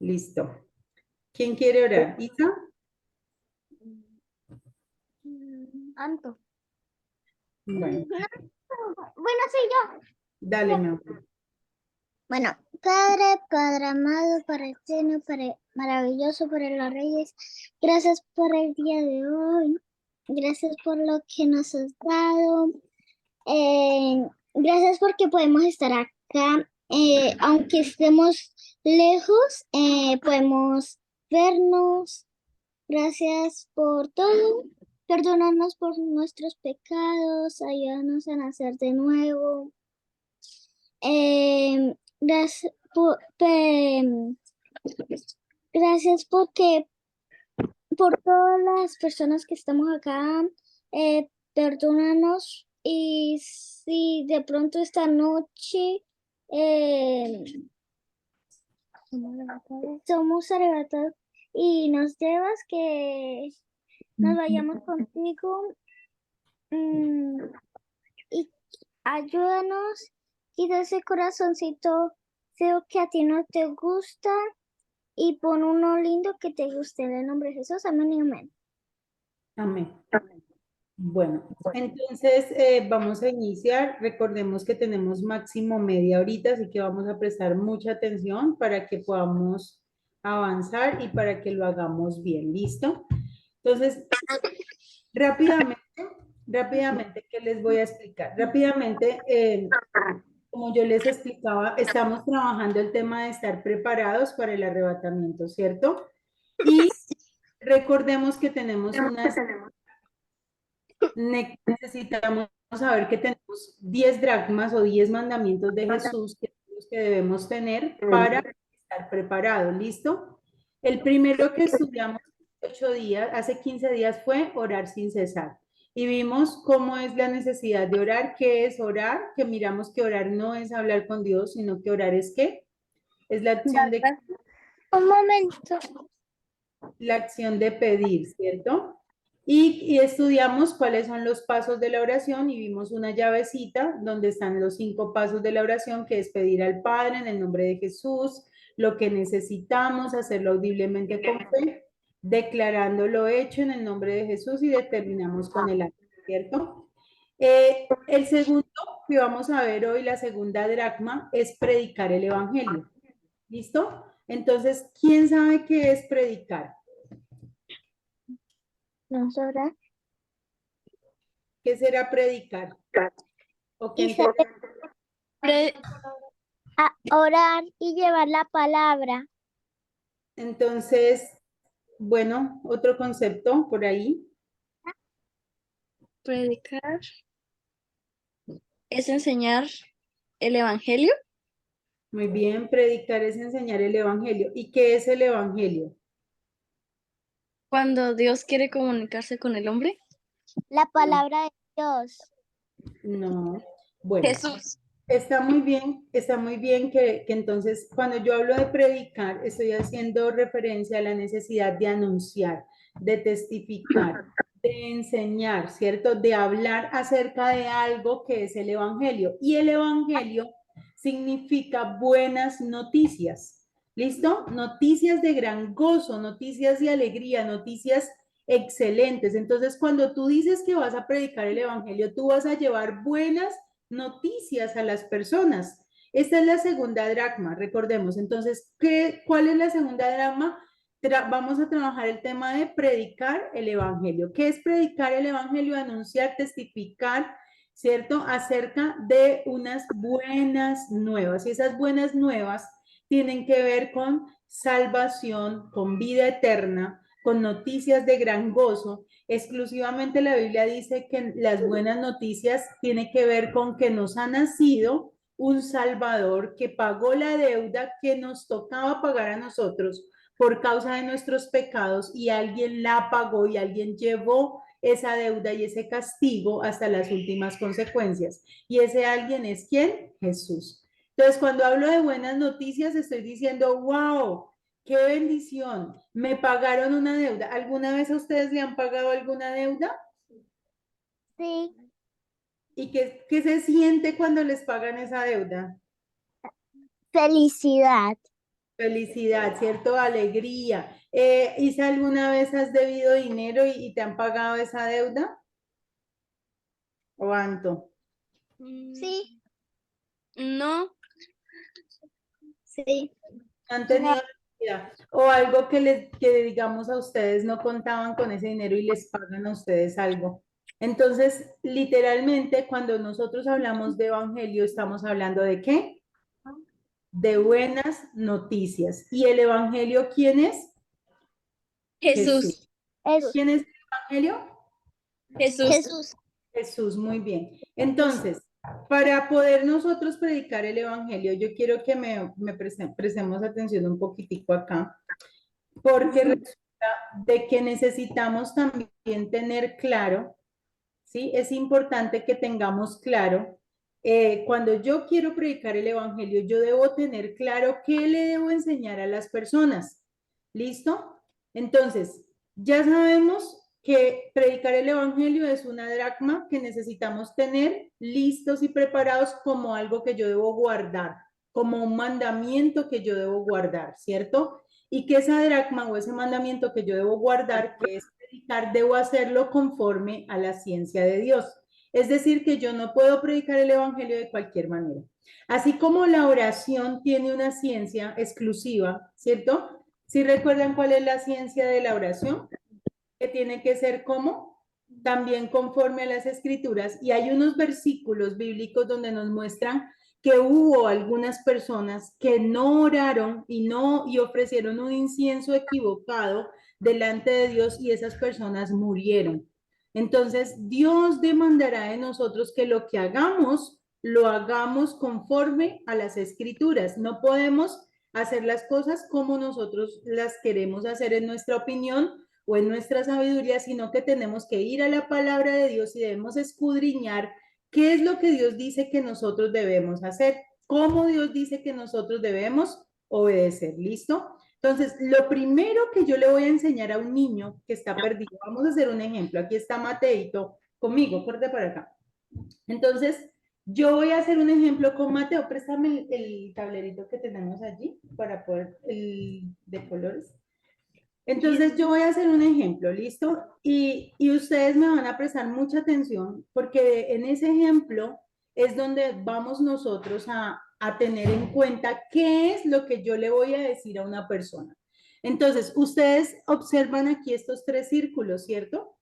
Listo. ¿Quién quiere orar? ¿Isa? Anto. Bueno, Bueno, soy yo. dale, mi amor. Bueno, Padre, Padre amado, Padre eterno, Padre maravilloso, Padre de los reyes, gracias por el día de hoy, gracias por lo que nos has dado, gracias porque podemos estar acá, aunque estemos lejos, podemos vernos, gracias por todo, perdónanos por nuestros pecados, ayúdanos a nacer de nuevo. Gracias gracias por todas las personas que estamos acá. Perdónanos y si de pronto esta noche eh, somos arrebatados y nos llevas que nos vayamos contigo y ayúdanos, quita ese corazoncito feo que a ti no te gusta y pon uno lindo que te guste. En el nombre de Jesús, amén y amén. Amén. Bueno, entonces vamos a iniciar. Recordemos que tenemos máximo media horita, así que vamos a prestar mucha atención para que podamos avanzar y para que lo hagamos bien. ¿Listo? Entonces, rápidamente, rápidamente, ¿qué les voy a explicar? Rápidamente, como yo les explicaba, estamos trabajando el tema de estar preparados para el arrebatamiento, ¿cierto? Y recordemos que tenemos unas necesitamos saber que tenemos 10 dracmas o 10 mandamientos de Jesús que, son los que debemos tener para estar preparados. ¿Listo? El primero que estudiamos 8 días, hace 15 días fue orar sin cesar. Y vimos cómo es la necesidad de orar, qué es orar, que miramos que orar no es hablar con Dios, sino que orar es qué? Es Un momento. la acción de pedir, ¿cierto? Y estudiamos cuáles son los pasos de la oración y vimos una llavecita donde están los 5 pasos de la oración, que es pedir al Padre en el nombre de Jesús, lo que necesitamos, hacerlo audiblemente con fe, declarando lo hecho en el nombre de Jesús y determinamos con el acto, ¿cierto? El segundo que vamos a ver hoy, la segunda dracma, es predicar el Evangelio. ¿Listo? Entonces, ¿quién sabe qué es predicar? No sobra. ¿Qué será predicar? ¿O Y quién saber orar y llevar la palabra. Entonces, bueno, otro concepto por ahí. Predicar es enseñar el evangelio. Muy bien, predicar es enseñar el Evangelio. ¿Y qué es el Evangelio? Cuando Dios quiere comunicarse con el hombre. La No, palabra de Dios. no. Bueno, Jesús. está muy bien que entonces cuando yo hablo de predicar, estoy haciendo referencia a la necesidad de anunciar, de testificar, de enseñar, ¿cierto? De hablar acerca de algo que es el Evangelio. Y el Evangelio significa buenas noticias. ¿Listo? Noticias de gran gozo, noticias de alegría, noticias excelentes. Entonces, cuando tú dices que vas a predicar el Evangelio, tú vas a llevar buenas noticias a las personas. Esta es la segunda dracma, recordemos. Entonces, ¿cuál es la segunda dracma? Vamos a trabajar el tema de predicar el Evangelio. ¿Qué es predicar el Evangelio? Anunciar, testificar, ¿cierto? Acerca de unas buenas nuevas. Y esas buenas nuevas tienen que ver con salvación, con vida eterna, con noticias de gran gozo. Exclusivamente la Biblia dice que las buenas noticias tienen que ver con que nos ha nacido un Salvador que pagó la deuda que nos tocaba pagar a nosotros por causa de nuestros pecados y alguien la pagó y alguien llevó esa deuda y ese castigo hasta las últimas consecuencias. Y ese alguien es ¿quién? Jesús. Entonces, cuando hablo de buenas noticias, estoy diciendo, wow, qué bendición, me pagaron una deuda. ¿Alguna vez a ustedes le han pagado alguna deuda? Sí. ¿Y qué se siente cuando les pagan esa deuda? Felicidad. Felicidad, ¿cierto? Alegría. Isa, ¿alguna vez has debido dinero y te han pagado esa deuda? ¿O Anto? Sí, No, sí. ¿Han tenido necesidad? O algo que digamos a ustedes no contaban con ese dinero y les pagan a ustedes algo. Entonces, literalmente, cuando nosotros hablamos de evangelio, estamos hablando ¿de qué? De buenas noticias. ¿Y el evangelio quién es? Jesús. Jesús, Eso. ¿Quién es el evangelio? Jesús. Jesús. Jesús, muy bien. Entonces, para poder nosotros predicar el evangelio, yo quiero que prestemos atención un poquitico acá, porque resulta de que necesitamos también tener claro, ¿sí? Es importante que tengamos claro, cuando yo quiero predicar el evangelio, yo debo tener claro qué le debo enseñar a las personas. ¿Listo? Entonces, ya sabemos que predicar el evangelio es una dracma que necesitamos tener listos y preparados como algo que yo debo guardar, como un mandamiento que yo debo guardar, ¿cierto? Y que esa dracma o ese mandamiento que yo debo guardar, que es predicar, debo hacerlo conforme a la ciencia de Dios. Es decir, que yo no puedo predicar el evangelio de cualquier manera. Así como la oración tiene una ciencia exclusiva, ¿cierto? ¿Sí recuerdan cuál es la ciencia de la oración? Que tiene que ser como también conforme a las escrituras. Y hay unos versículos bíblicos donde nos muestran que hubo algunas personas que no oraron y ofrecieron un incienso equivocado delante de Dios y esas personas murieron. Entonces, Dios demandará de nosotros que lo que hagamos, lo hagamos conforme a las escrituras. No podemos hacer las cosas como nosotros las queremos hacer en nuestra opinión o en nuestra sabiduría, sino que tenemos que ir a la palabra de Dios y debemos escudriñar qué es lo que Dios dice que nosotros debemos hacer, cómo Dios dice que nosotros debemos obedecer. ¿Listo? Entonces, lo primero que yo le voy a enseñar a un niño que está perdido, vamos a hacer un ejemplo. Aquí está Mateito conmigo, corte para acá. Entonces, yo voy a hacer un ejemplo con Mateo. Préstame el tablerito que tenemos allí para poder, el de colores. Entonces yo voy a hacer un ejemplo, ¿listo? Y ustedes me van a prestar mucha atención porque en ese ejemplo es donde vamos nosotros a tener en cuenta qué es lo que yo le voy a decir a una persona. Entonces, ustedes observan aquí estos tres círculos, ¿cierto?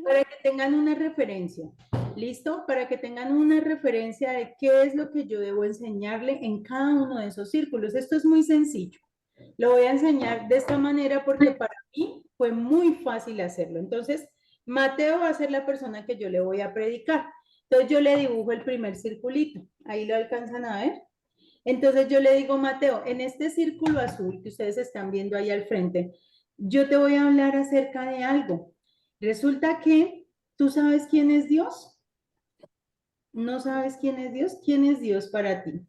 Para que tengan una referencia, ¿listo? Para que tengan una referencia de qué es lo que yo debo enseñarle en cada uno de esos círculos. Esto es muy sencillo. Lo voy a enseñar de esta manera porque para mí fue muy fácil hacerlo. Entonces, Mateo va a ser la persona que yo le voy a predicar. Entonces, yo le dibujo el primer circulito. Ahí lo alcanzan a ver. Entonces, yo le digo, Mateo, en este círculo azul que ustedes están viendo ahí al frente, yo te voy a hablar acerca de algo. Resulta que tú sabes quién es Dios. ¿No sabes quién es Dios? ¿Quién es Dios para ti?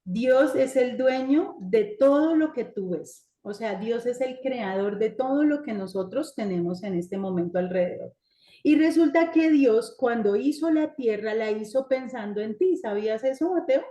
Dios es el dueño de todo lo que tú ves. O sea, Dios es el creador de todo lo que nosotros tenemos en este momento alrededor. Y resulta que Dios, cuando hizo la tierra, la hizo pensando en ti. ¿Sabías eso, Mateo?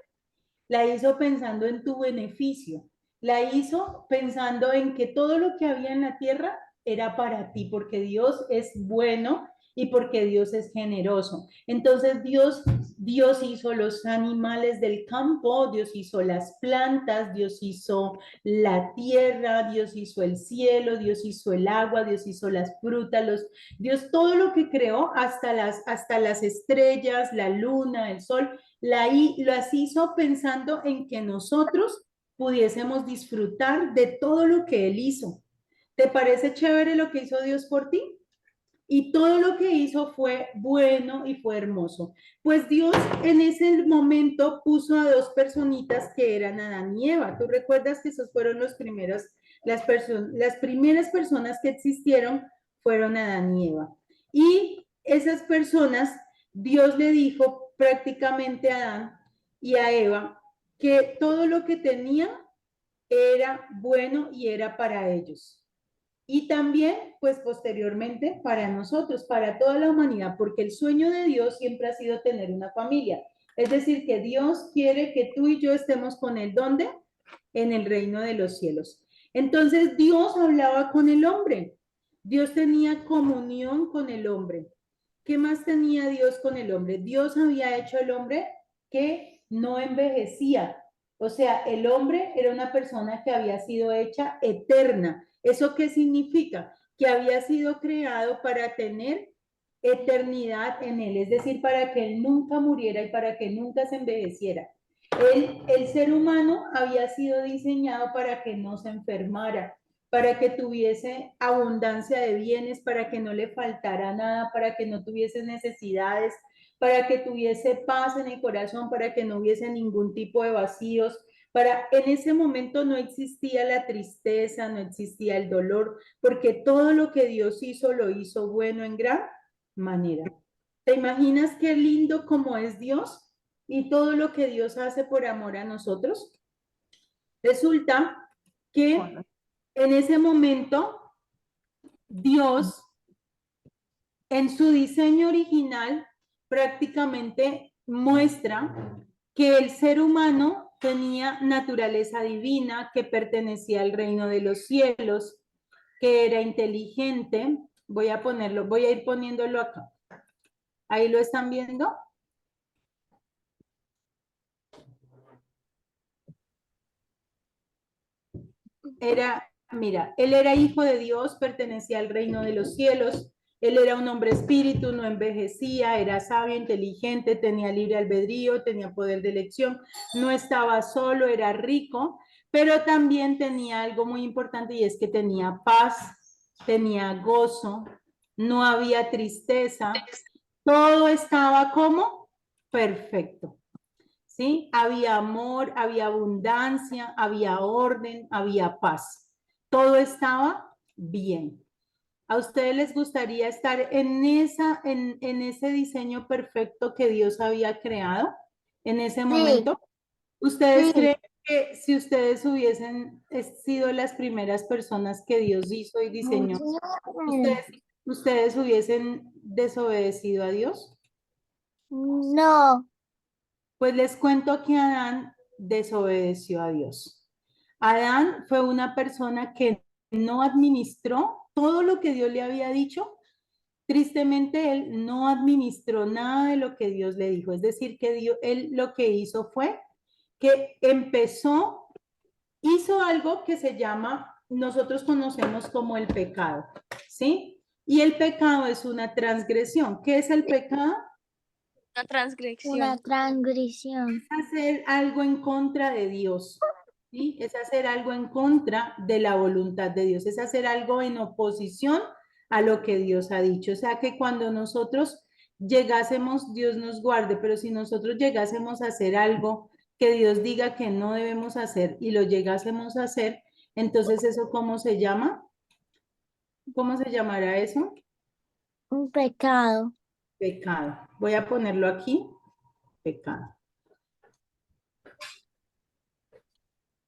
La hizo pensando en tu beneficio. La hizo pensando en que todo lo que había en la tierra era para ti, porque Dios es bueno y porque Dios es generoso. Entonces Dios hizo los animales del campo, Dios hizo las plantas, Dios hizo la tierra, Dios hizo el cielo, Dios hizo el agua, Dios hizo las frutas, Dios todo lo que creó, hasta las estrellas, la luna, el sol, las hizo pensando en que nosotros pudiésemos disfrutar de todo lo que Él hizo. ¿Te parece chévere lo que hizo Dios por ti? Y todo lo que hizo fue bueno y fue hermoso. Pues Dios en ese momento puso a dos personitas que eran Adán y Eva. ¿Tú recuerdas que esos fueron las primeras personas que existieron fueron Adán y Eva? Y esas personas, Dios le dijo prácticamente a Adán y a Eva que todo lo que tenían era bueno y era para ellos. Y también, pues posteriormente, para nosotros, para toda la humanidad, porque el sueño de Dios siempre ha sido tener una familia. Es decir, que Dios quiere que tú y yo estemos con Él. ¿Dónde? En el reino de los cielos. Entonces Dios hablaba con el hombre. Dios tenía comunión con el hombre. ¿Qué más tenía Dios con el hombre? Dios había hecho al hombre que no envejecía. O sea, el hombre era una persona que había sido hecha eterna. ¿Eso qué significa? Que había sido creado para tener eternidad en él, es decir, para que él nunca muriera y para que nunca se envejeciera. El ser humano había sido diseñado para que no se enfermara, para que tuviese abundancia de bienes, para que no le faltara nada, para que no tuviese necesidades, para que tuviese paz en el corazón, para que no hubiese ningún tipo de vacíos. En ese momento no existía la tristeza, no existía el dolor, porque todo lo que Dios hizo lo hizo bueno en gran manera. ¿Te imaginas qué lindo como es Dios y todo lo que Dios hace por amor a nosotros? Resulta que en ese momento Dios, en su diseño original, prácticamente muestra que el ser humano tenía naturaleza divina, que pertenecía al reino de los cielos, que era inteligente. Voy a ir poniéndolo acá. ¿Ahí lo están viendo? Mira, él era hijo de Dios, pertenecía al reino de los cielos, él era un hombre espíritu, no envejecía, era sabio, inteligente, tenía libre albedrío, tenía poder de elección, no estaba solo, era rico, pero también tenía algo muy importante y es que tenía paz, tenía gozo, no había tristeza, todo estaba como perfecto. ¿Sí? Había amor, había abundancia, había orden, había paz. Todo estaba bien. ¿A ustedes les gustaría estar en ese diseño perfecto que Dios había creado en ese momento? ¿Ustedes Sí. creen que si ustedes hubiesen sido las primeras personas que Dios hizo y diseñó, ustedes hubiesen desobedecido a Dios? No. Pues les cuento que Adán desobedeció a Dios. Adán fue una persona que no administró todo lo que Dios le había dicho. Tristemente, él no administró nada de lo que Dios le dijo. Es decir, que él lo que hizo fue que hizo algo que se llama, nosotros conocemos como el pecado, ¿sí? Y el pecado es una transgresión. ¿Qué es el pecado? Una transgresión. Una transgresión. Hacer algo en contra de Dios, ¿sí? Es hacer algo en contra de la voluntad de Dios, es hacer algo en oposición a lo que Dios ha dicho. O sea que cuando nosotros llegásemos, Dios nos guarde, pero si nosotros llegásemos a hacer algo que Dios diga que no debemos hacer y lo llegásemos a hacer, entonces eso ¿cómo se llama? ¿Cómo se llamará eso? Un pecado. Pecado. Voy a ponerlo aquí, pecado.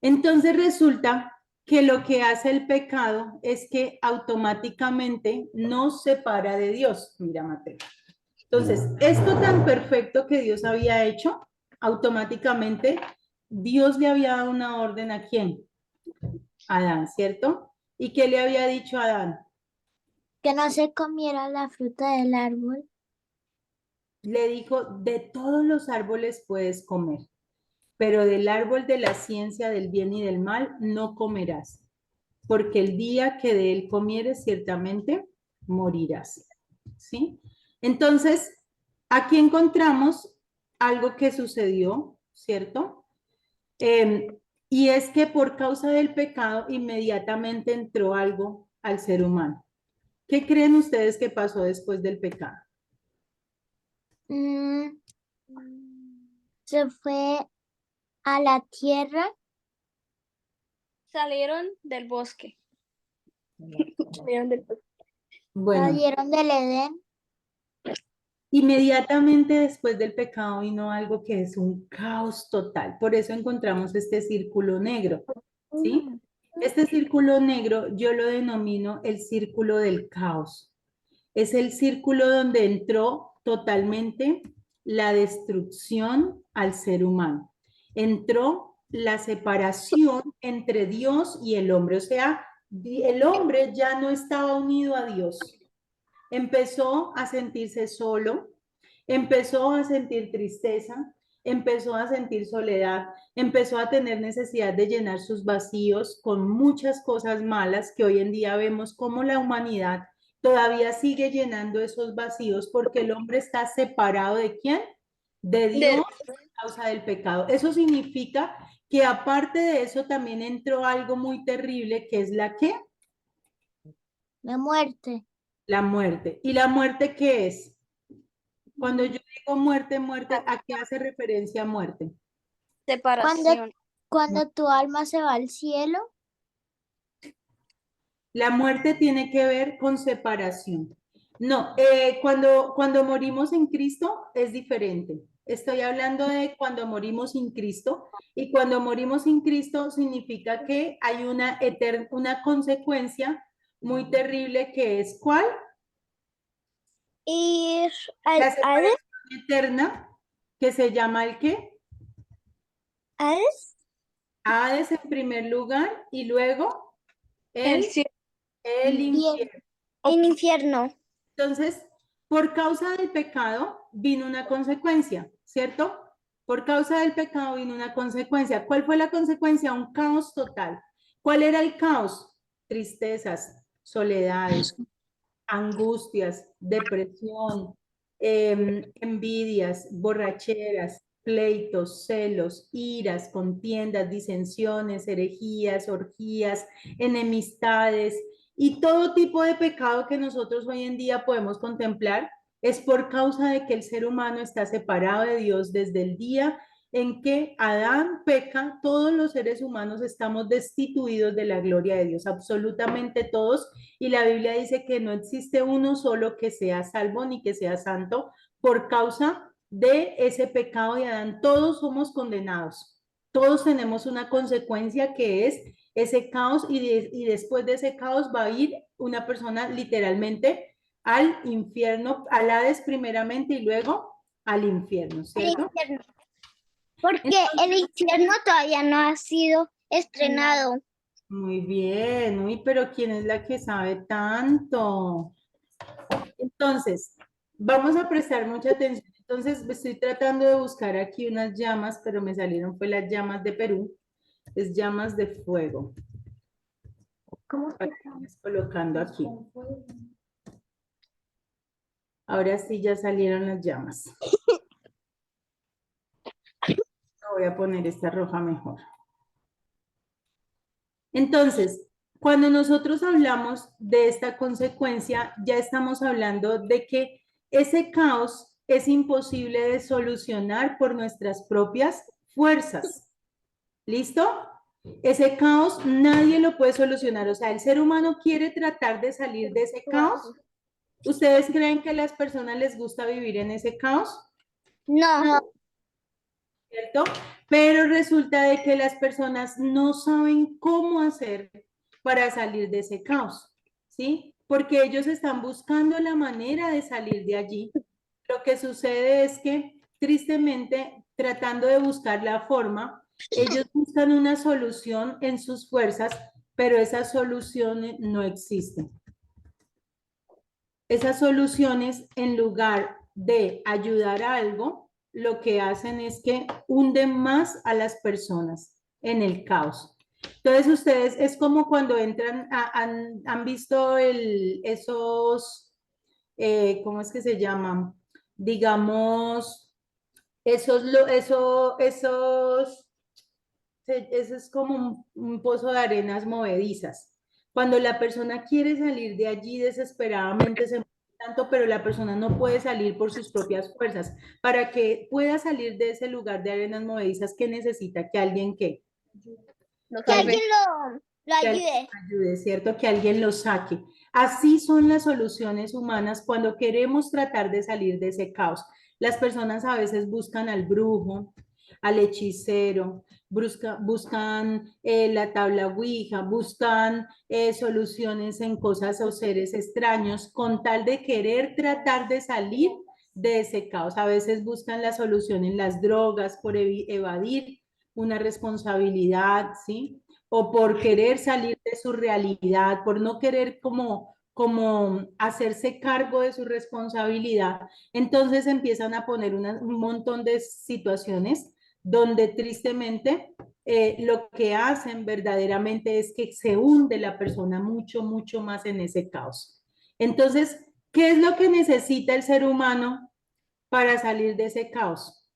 Entonces resulta que lo que hace el pecado es que automáticamente nos separa de Dios. Mira, Mateo. Entonces, esto tan perfecto que Dios había hecho, automáticamente Dios le había dado una orden ¿a quién? A Adán, ¿cierto? ¿Y qué le había dicho a Adán? Que no se comiera la fruta del árbol. Le dijo, de todos los árboles puedes comer, pero del árbol de la ciencia del bien y del mal no comerás, porque el día que de él comieres ciertamente morirás. ¿Sí? Entonces, aquí encontramos algo que sucedió, ¿cierto? Y es que por causa del pecado inmediatamente entró algo al ser humano. ¿Qué creen ustedes que pasó después del pecado? Se fue a la tierra. Salieron del bosque. Salieron del bosque. Bueno, Salieron del Edén. inmediatamente después del pecado vino algo que es un caos total. Por eso encontramos este círculo negro, ¿sí? Este círculo negro yo lo denomino el círculo del caos. Es el círculo donde entró totalmente la destrucción al ser humano. Entró la separación entre Dios y el hombre. O sea, el hombre ya no estaba unido a Dios. Empezó a sentirse solo, empezó a sentir tristeza, empezó a sentir soledad, empezó a tener necesidad de llenar sus vacíos con muchas cosas malas que hoy en día vemos como la humanidad todavía sigue llenando esos vacíos porque el hombre está separado ¿de quién? De Dios a causa del pecado. Eso significa que aparte de eso también entró algo muy terrible que es la ¿qué? La muerte. La muerte. ¿Y la muerte qué es? Cuando yo digo muerte, muerte, ¿a qué hace referencia muerte? Separación. Cuando tu alma se va al cielo, La muerte tiene que ver con separación. No, cuando morimos en Cristo es diferente. Estoy hablando de cuando morimos sin Cristo y cuando morimos sin Cristo significa que hay una consecuencia muy terrible que es ¿cuál? ir La al separación eterna que se llama el ¿qué? Hades. Hades en primer lugar y luego El el, cielo. el Y infierno. el infierno. Entonces, por causa del pecado vino una consecuencia, ¿cierto? Por causa del pecado vino una consecuencia. ¿Cuál fue la consecuencia? Un caos total. ¿Cuál era el caos? Tristezas, soledades, angustias, depresión, envidias, borracheras, pleitos, celos, iras, contiendas, disensiones, herejías, orgías, enemistades y todo tipo de pecado que nosotros hoy en día podemos contemplar es por causa de que el ser humano está separado de Dios desde el día en que Adán peca, todos los seres humanos estamos destituidos de la gloria de Dios, absolutamente todos, y la Biblia dice que no existe uno solo que sea salvo ni que sea santo por causa de ese pecado de Adán. Todos somos condenados, todos tenemos una consecuencia que es ese caos y después de ese caos va a ir una persona literalmente al infierno, al Hades primeramente y luego al infierno, ¿cierto? Porque el infierno todavía no ha sido estrenado. Muy bien, uy, pero ¿quién es la que sabe tanto? Entonces, vamos a prestar mucha atención. Entonces, estoy tratando de buscar aquí unas llamas, pero me salieron fue las llamas de Perú. Es llamas de fuego. ¿Cómo Para irlas colocando aquí. Ahora sí ya salieron las llamas. Voy a poner esta roja mejor. Entonces, cuando nosotros hablamos de esta consecuencia, ya estamos hablando de que ese caos es imposible de solucionar por nuestras propias fuerzas. ¿Listo? Ese caos nadie lo puede solucionar. O sea, el ser humano quiere tratar de salir de ese caos. ¿Ustedes creen que a las personas les gusta vivir en ese caos? No. ¿Cierto? Pero resulta de que las personas no saben cómo hacer para salir de ese caos, ¿sí? Porque ellos están buscando la manera de salir de allí. Lo que sucede es que, tristemente, tratando de buscar la forma, ellos buscan una solución en sus fuerzas, pero esas soluciones no existen. Esas soluciones, en lugar de ayudar a algo, lo que hacen es que hunden más a las personas en el caos. Entonces ustedes, es como cuando entran, han visto esos, ¿cómo es que se llaman? Digamos, eso es como un pozo de arenas movedizas. Cuando la persona quiere salir de allí desesperadamente, se mueve tanto, pero la persona no puede salir por sus propias fuerzas. Para que pueda salir de ese lugar de arenas movedizas, ¿qué necesita? Que alguien que Que alguien lo que alguien ayude. ayude, ¿cierto? Que alguien lo saque. Así son las soluciones humanas cuando queremos tratar de salir de ese caos. Las personas a veces buscan al brujo, al hechicero, buscan la tabla Ouija, buscan soluciones en cosas o seres extraños con tal de querer tratar de salir de ese caos. A veces buscan la solución en las drogas por evadir una responsabilidad, ¿sí? O por querer salir de su realidad, por no querer como hacerse cargo de su responsabilidad. Entonces empiezan a poner un montón de situaciones donde tristemente lo que hacen verdaderamente es que se hunde la persona mucho, mucho más en ese caos. Entonces, ¿qué es lo que necesita el ser humano para salir de ese caos?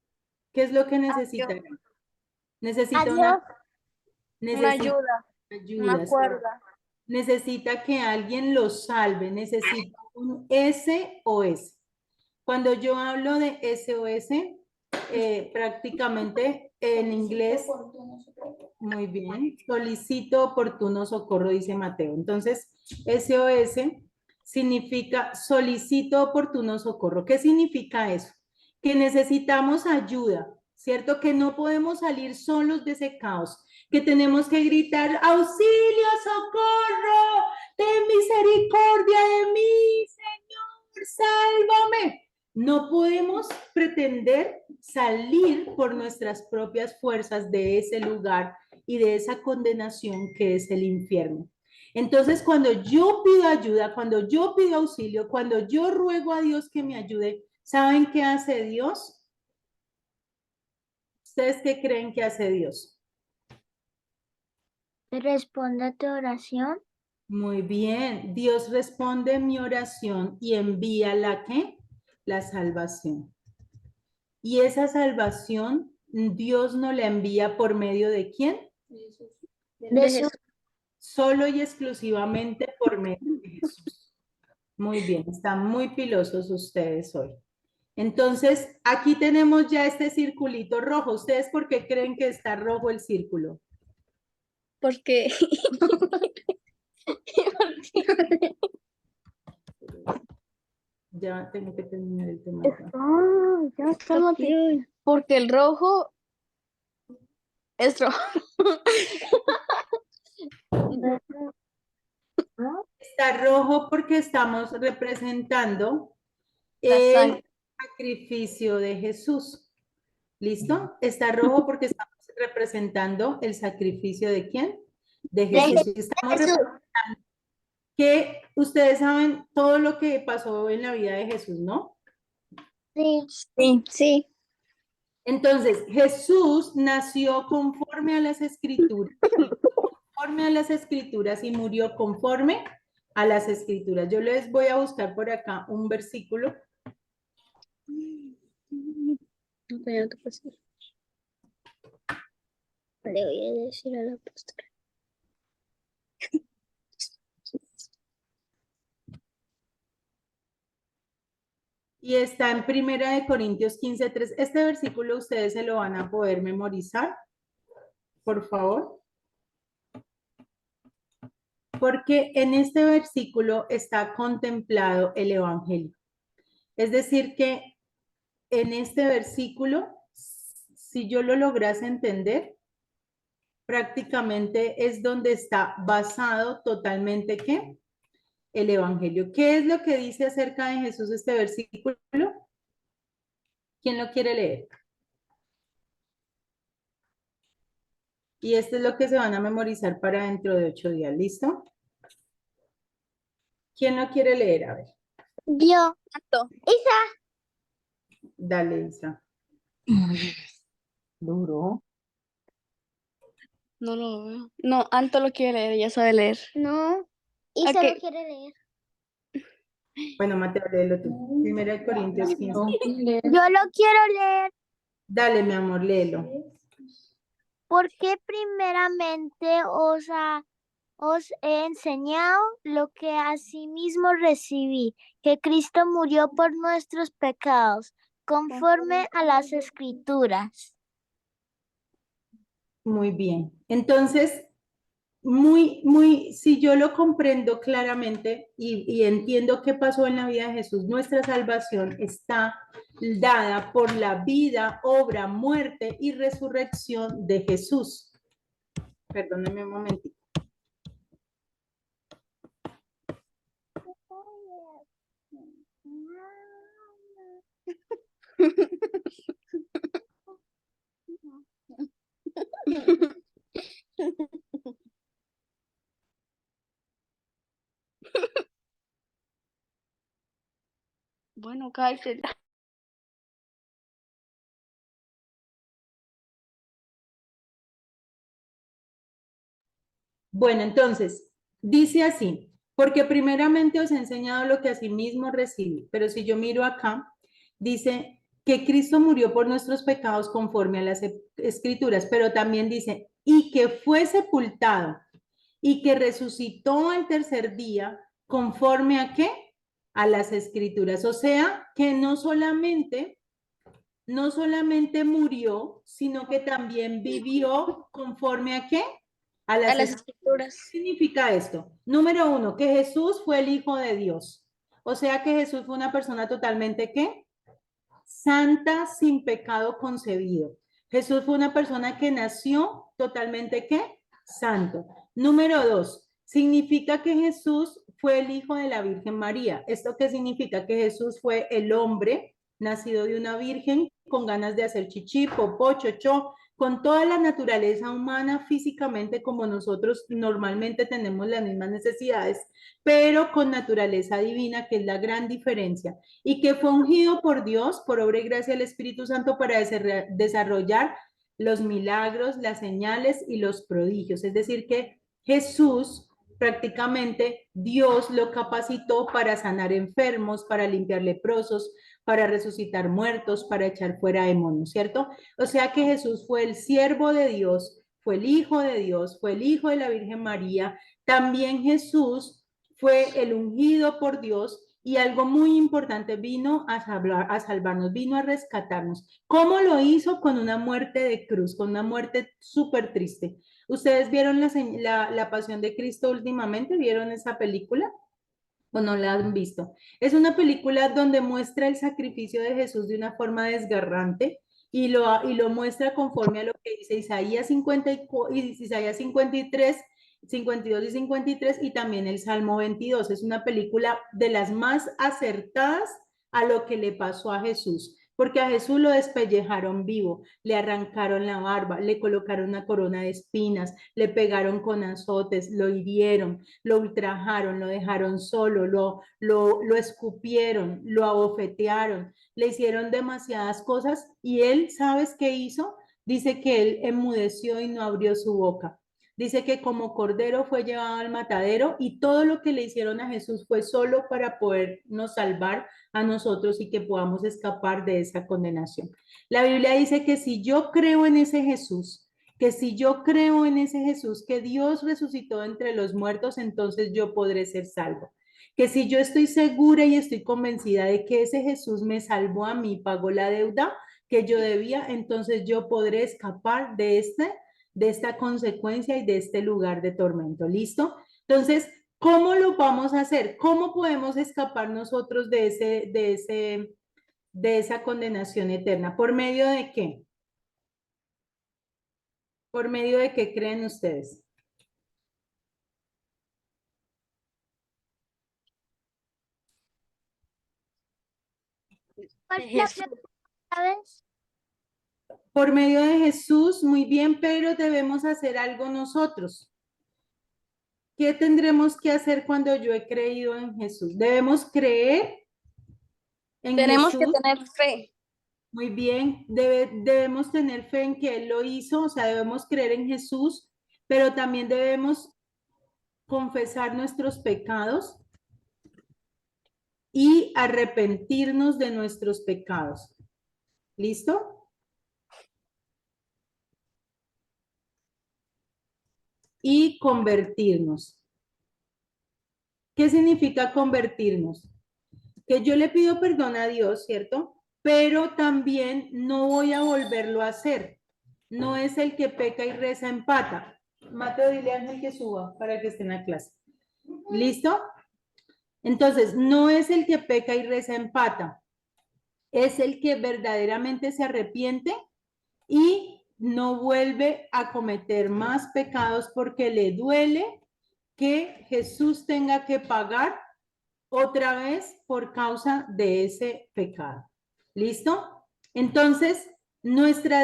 ¿Qué es lo que necesita? Necesita Adiós. Una necesita ayuda, una ayuda, cuerda. necesita que alguien lo salve, necesita un SOS. Cuando yo hablo de SOS, prácticamente en inglés, muy bien, solicito oportuno socorro, dice Mateo. Entonces, SOS significa solicito oportuno socorro. ¿Qué significa eso? Que necesitamos ayuda, ¿cierto? Que no podemos salir solos de ese caos, que tenemos que gritar, auxilio, socorro, ten misericordia de mí, Señor, sálvame. No podemos pretender salir por nuestras propias fuerzas de ese lugar y de esa condenación que es el infierno. Entonces, cuando yo pido ayuda, cuando yo pido auxilio, cuando yo ruego a Dios que me ayude, ¿saben qué hace Dios? ¿Ustedes qué creen que hace Dios? Responde a tu oración. Muy bien, Dios responde mi oración y envía la ¿qué? La salvación. Y esa salvación, Dios nos la envía por medio de ¿quién? De su Solo y exclusivamente por medio de Jesús. Muy bien, están muy pilosos ustedes hoy. Entonces, aquí tenemos ya este circulito rojo. ¿Ustedes por qué creen que está rojo el círculo? Porque Ya tengo que terminar el tema. ya estamos bien. porque el rojo es rojo. Está rojo porque estamos representando La el sangre. sacrificio de Jesús. ¿Listo? Está rojo porque estamos representando el sacrificio de ¿quién? De Jesús. Estamos Jesús. que ustedes saben todo lo que pasó en la vida de Jesús, ¿no? Sí. Sí, sí. Entonces, Jesús nació conforme a las escrituras y murió conforme a las escrituras. Yo les voy a buscar por acá un versículo. Le voy a decir a la pastora. Y está en Primera de Corintios 15:3. Este versículo ustedes se lo van a poder memorizar, por favor. Porque en este versículo está contemplado el Evangelio. Es decir, que en este versículo, si yo lo lograse entender, prácticamente es donde está basado totalmente ¿qué? El Evangelio. ¿Qué es lo que dice acerca de Jesús este versículo? ¿Quién lo quiere leer? Y esto es lo que se van a memorizar para dentro de 8 días. ¿Listo? ¿Quién lo quiere leer? A ver, Yo. Isa. dale, Isa. Duro. No lo veo. No, Anto lo quiere leer, ya sabe leer. No. Isa Ok. lo quiere leer. Bueno, Mateo, léelo tú. Primera de Corintios 15. Yo lo quiero leer Dale, mi amor, léelo. porque primeramente os he enseñado lo que asimismo recibí, que Cristo murió por nuestros pecados, conforme a las Escrituras. Muy bien. Entonces, si yo lo comprendo claramente y entiendo qué pasó en la vida de Jesús, nuestra salvación está dada por la vida, obra, muerte y resurrección de Jesús. Perdóneme un momentito. Bueno, cállate. Bueno, entonces, dice así, porque primeramente os he enseñado lo que asimismo recibí, pero si yo miro acá, dice que Cristo murió por nuestros pecados conforme a las escrituras, pero también dice, y que fue sepultado y que resucitó al tercer día conforme a qué? A las escrituras. O sea, que no solamente murió, sino que también vivió conforme a qué? A A las las escrituras. escrituras. ¿Qué significa esto? Número uno, que Jesús fue el Hijo de Dios. O sea que Jesús fue una persona totalmente ¿qué? Santa, sin pecado concebido. Jesús fue una persona que nació totalmente ¿qué? Santo. Número dos, significa que Jesús fue el hijo de la Virgen María. ¿Esto qué significa? Que Jesús fue el hombre nacido de una virgen con ganas de hacer chichi, popó, chochó, con toda la naturaleza humana físicamente como nosotros normalmente tenemos las mismas necesidades, pero con naturaleza divina, que es la gran diferencia, y que fue ungido por Dios, por obra y gracia del Espíritu Santo, para desarrollar los milagros, las señales y los prodigios. Es decir, que Jesús, prácticamente Dios lo capacitó para sanar enfermos, para limpiar leprosos, para resucitar muertos, para echar fuera demonios, ¿cierto? O sea que Jesús fue el siervo de Dios, fue el Hijo de Dios, fue el Hijo de la Virgen María. También Jesús fue el ungido por Dios y algo muy importante, vino a salvarnos, vino a rescatarnos. ¿Cómo lo hizo? Con una muerte de cruz, con una muerte súper triste. ¿Ustedes vieron la Pasión de Cristo últimamente? ¿Vieron esa película? ¿O no la han visto? Es una película donde muestra el sacrificio de Jesús de una forma desgarrante y lo muestra conforme a lo que dice Isaías 53, 52 y 53 y también el Salmo 22. Es una película de las más acertadas a lo que le pasó a Jesús, porque a Jesús lo despellejaron vivo, le arrancaron la barba, le colocaron una corona de espinas, le pegaron con azotes, lo hirieron, lo ultrajaron, lo dejaron solo, lo escupieron, lo abofetearon, le hicieron demasiadas cosas y él, ¿sabes qué hizo? Dice que él enmudeció y no abrió su boca. Dice que como cordero fue llevado al matadero y todo lo que le hicieron a Jesús fue solo para podernos salvar a nosotros y que podamos escapar de esa condenación. La Biblia dice que si yo creo en ese Jesús, que si yo creo en ese Jesús, que Dios resucitó entre los muertos, entonces yo podré ser salvo. Que si yo estoy segura y estoy convencida de que ese Jesús me salvó a mí, pagó la deuda que yo debía, entonces yo podré escapar de esta consecuencia y de este lugar de tormento. ¿Listo? Entonces, ¿cómo lo vamos a hacer? ¿Cómo podemos escapar nosotros de esa condenación eterna? ¿Por medio de qué? ¿Por medio de qué creen ustedes? ¿Sabes? Por medio de Jesús, muy bien, pero debemos hacer algo nosotros. ¿Qué tendremos que hacer cuando yo he creído en Jesús? Debemos creer en Tenemos que Jesús. tener fe. Muy bien, debemos tener fe en que Él lo hizo, o sea, debemos creer en Jesús, pero también debemos confesar nuestros pecados y arrepentirnos de nuestros pecados. ¿Listo? Y convertirnos. ¿Qué significa convertirnos? Que yo le pido perdón a Dios, ¿cierto? Pero también no voy a volverlo a hacer. No es el que peca y reza empata. Mateo, dile a Ángel que suba para que esté en la clase. ¿Listo? Entonces, no es el que peca y reza empata. Es el que verdaderamente se arrepiente y no vuelve a cometer más pecados porque le duele que Jesús tenga que pagar otra vez por causa de ese pecado. ¿Listo? Entonces, nuestra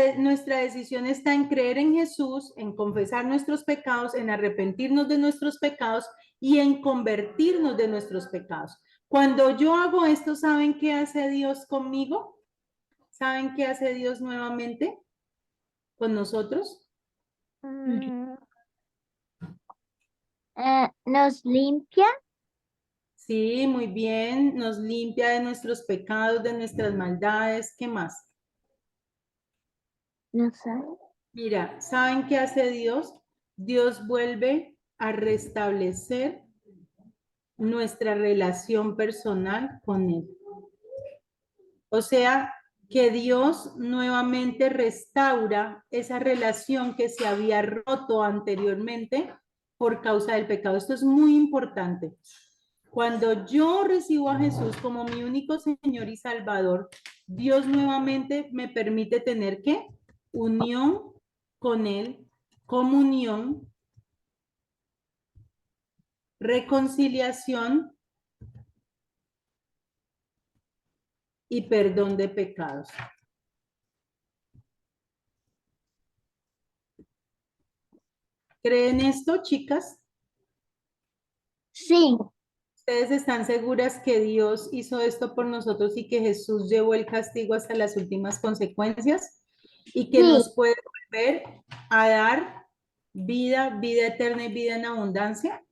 decisión está en creer en Jesús, en confesar nuestros pecados, en arrepentirnos de nuestros pecados y en convertirnos de nuestros pecados. Cuando yo hago esto, ¿saben qué hace Dios conmigo? ¿Saben qué hace Dios nuevamente con nosotros? Nos limpia. Sí, muy bien. Nos limpia de nuestros pecados, de nuestras maldades. ¿Qué más? No sé. Mira, ¿saben qué hace Dios? Dios vuelve a restablecer nuestra relación personal con Él. O sea, que Dios nuevamente restaura esa relación que se había roto anteriormente por causa del pecado. Esto es muy importante. Cuando yo recibo a Jesús como mi único Señor y Salvador, Dios nuevamente me permite tener ¿qué? Unión con Él, comunión, reconciliación y perdón de pecados. ¿Creen esto, chicas? Sí. ¿Ustedes están seguras que Dios hizo esto por nosotros y que Jesús llevó el castigo hasta las últimas consecuencias? Y que Sí. nos puede volver a dar vida, vida eterna y vida en abundancia.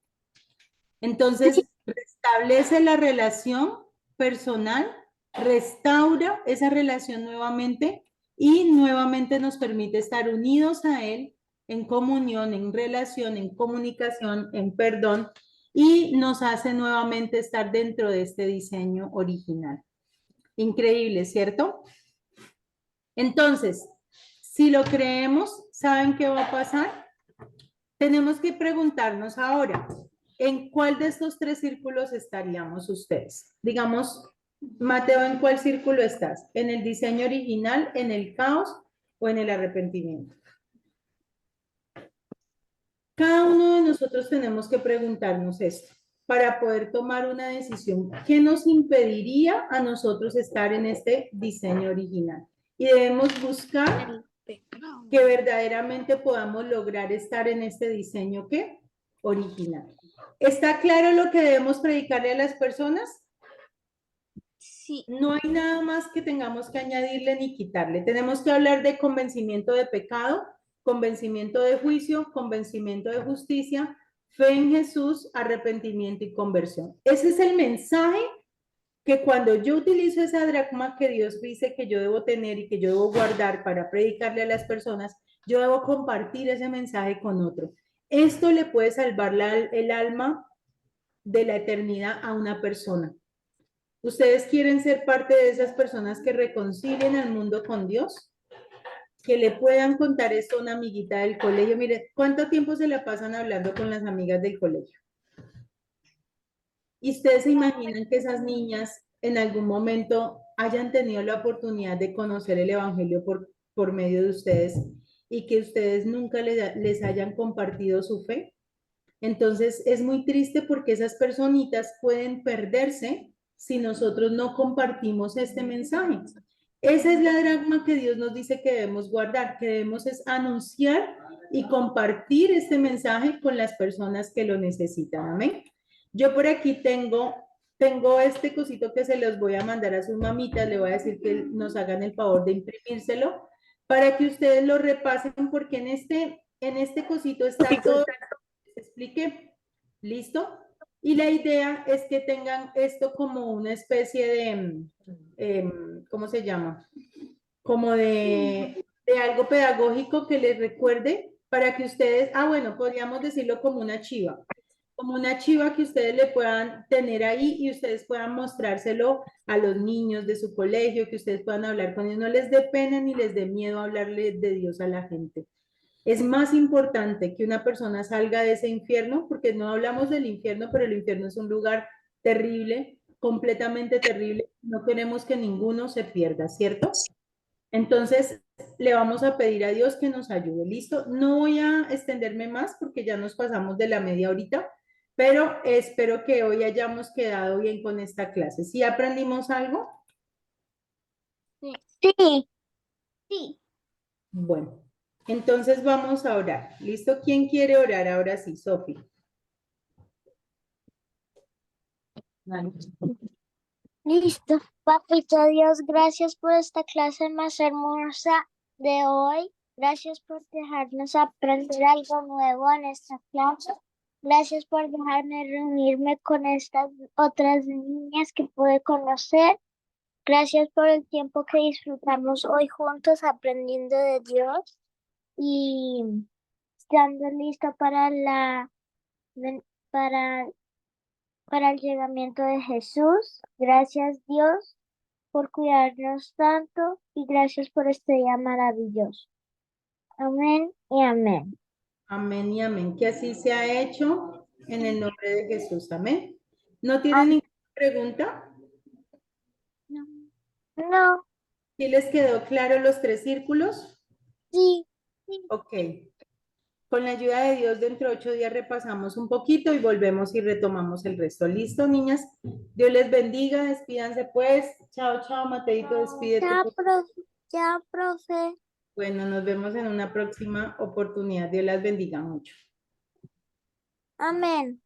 Entonces, restablece la relación personal, restaura esa relación nuevamente y nuevamente nos permite estar unidos a Él en comunión, en relación, en comunicación, en perdón y nos hace nuevamente estar dentro de este diseño original. Increíble, ¿cierto? Entonces, si lo creemos, ¿saben qué va a pasar? Tenemos que preguntarnos ahora, ¿en cuál de estos tres círculos estaríamos ustedes? Digamos, Mateo, ¿en cuál círculo estás? ¿En el diseño original, en el caos o en el arrepentimiento? Cada uno de nosotros tenemos que preguntarnos esto para poder tomar una decisión. ¿Qué nos impediría a nosotros estar en este diseño original? Y debemos buscar El pecado. que verdaderamente podamos lograr estar en este diseño ¿qué? Original. ¿Está claro lo que debemos predicarle a las personas? Sí. No hay nada más que tengamos que añadirle ni quitarle. Tenemos que hablar de convencimiento de pecado, convencimiento de juicio, convencimiento de justicia, fe en Jesús, arrepentimiento y conversión. Ese es el mensaje que cuando yo utilizo esa dracma que Dios dice que yo debo tener y que yo debo guardar para predicarle a las personas, yo debo compartir ese mensaje con otro. Esto le puede salvar el alma de la eternidad a una persona. ¿Ustedes quieren ser parte de esas personas que reconcilien al mundo con Dios? Que le puedan contar esto a una amiguita del colegio. Mire, ¿cuánto tiempo se la pasan hablando con las amigas del colegio? ¿Y ustedes se imaginan que esas niñas en algún momento hayan tenido la oportunidad de conocer el Evangelio por medio de ustedes y que ustedes nunca les hayan compartido su fe? Entonces es muy triste porque esas personitas pueden perderse si nosotros no compartimos este mensaje. Esa es la dragma que Dios nos dice que debemos guardar, que debemos es anunciar y compartir este mensaje con las personas que lo necesitan. Amén. Yo por aquí tengo este cosito que se los voy a mandar a sus mamitas, le voy a decir que nos hagan el favor de imprimírselo para que ustedes lo repasen porque en este cosito está todo expliqué. ¿Listo? Y la idea es que tengan esto como una especie de, ¿cómo se llama? Como de algo pedagógico que les recuerde para que ustedes, bueno, podríamos decirlo como una chiva que ustedes le puedan tener ahí y ustedes puedan mostrárselo a los niños de su colegio, que ustedes puedan hablar con ellos, no les dé pena ni les dé miedo hablarle de Dios a la gente. Es más importante que una persona salga de ese infierno, porque no hablamos del infierno, pero el infierno es un lugar terrible, completamente terrible. No queremos que ninguno se pierda, ¿cierto? Entonces, le vamos a pedir a Dios que nos ayude. ¿Listo? No voy a extenderme más porque ya nos pasamos de la media horita, pero espero que hoy hayamos quedado bien con esta clase. ¿Sí aprendimos algo? Sí. Sí. Bueno, entonces vamos a orar. ¿Listo? ¿Quién quiere orar ahora sí, Sofi? Vale. Listo. Papito Dios, gracias por esta clase más hermosa de hoy. Gracias por dejarnos aprender algo nuevo en esta clase. Gracias por dejarme reunirme con estas otras niñas que pude conocer. Gracias por el tiempo que disfrutamos hoy juntos aprendiendo de Dios y estando lista para para, para el llegamiento de Jesús. Gracias Dios por cuidarnos tanto y gracias por este día maravilloso. Amén y amén. Amén y amén. Que así se ha hecho en el nombre de Jesús. Amén. ¿No tienen Amén. ninguna pregunta? No, ¿Sí les quedó claro los 3 círculos? sí, sí. Ok. Con la ayuda de Dios, dentro de 8 días repasamos un poquito y volvemos y retomamos el resto. ¿Listo, niñas? Dios les bendiga, despídanse pues. Chao, chao, Mateito, despídete. Ya, profe, ya, profe. Bueno, nos vemos en una próxima oportunidad. Dios las bendiga mucho. Amén.